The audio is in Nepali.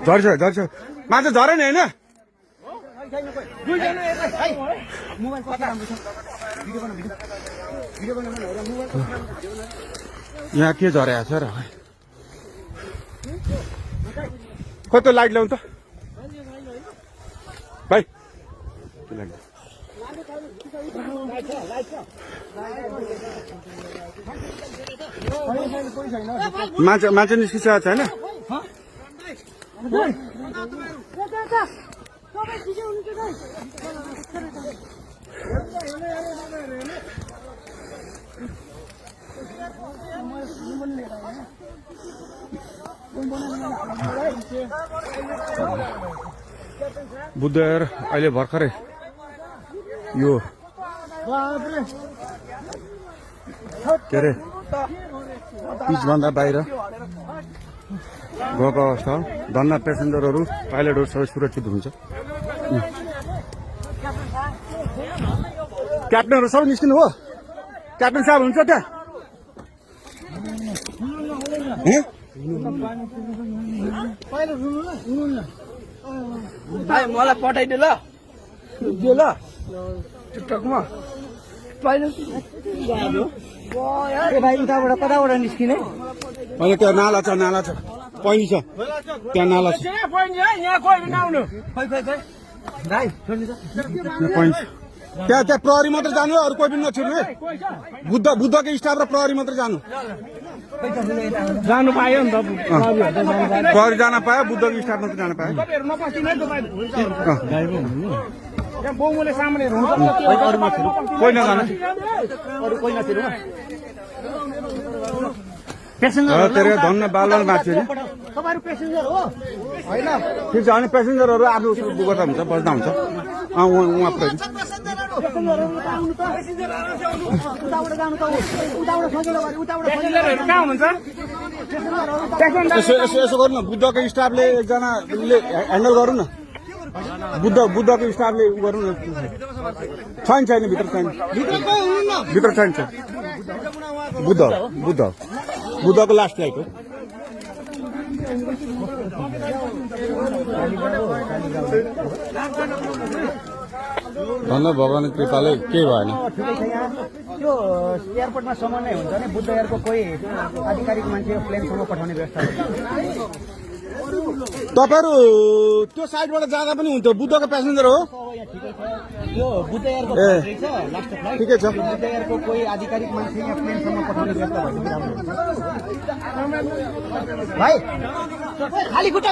झर्छ झर्छ माछा झरेन होइन यहाँ के झरेको छ र खोइ त लाइट ल्याउनु त भाइ मान्छे निस्किसकेको छैन बुद्धर अहिले भर्खरै यो के अरे पिचभन्दा बाहिर गएको अवस्था हो धन्न पेसेन्जरहरू पाइलटहरू सबै सुरक्षित हुन्छ क्याप्टनहरू सबै निस्किनु हो क्याप्टन साहब हुन्छ त्यहाँ मलाई पठाइदियो ल दियो ल टिकटकमा भाइ उताबाट कताबाट निस्किने अहिले त्यहाँ नाला छ पैनी छ त्यहाँ नाला छ त्यहाँ प्रहरी मात्र जानु अरू कोही पनि नछिर्नु है बुद्धको स्टाफ र प्रहरी मात्र जानु पायो नि त प्रहरी जान पायो बुद्धको स्टाफ मात्र जान पायो कोही नजानु धन्न बालवाल मान्छे ठिक छ अनि पेसेन्जरहरू आफ्नो गर्दा हुन्छ बस्दा हुन्छ उहाँ यसो गर्नु न बुद्धको स्टाफले एकजनाले ह्यान्डल गरौँ न बुद्धको स्टाफले उ गरौँ न छैन भित्र छैन बुद्धको लास्ट फ्लाइट हो धन्न भगवान कृपाले केही भएन त्यो एयरपोर्टमा समन्वय हुन्छ भने बुद्ध एयरको कोही आधिकारिक मान्छे प्लेनसम्म पठाउने व्यवस्था तपाईँहरू त्यो साइडबाट जाँदा पनि हुन्थ्यो बुद्धको प्यासेन्जर हो यो बुद्ध एयरको लास्ट फ्लाइट ठिकै छ बुद्ध एयरको कोही आधिकारिक मान्छे यहाँ प्लेनसम्म पठाउने व्यवस्था भएको भाइ खाली खुट्टा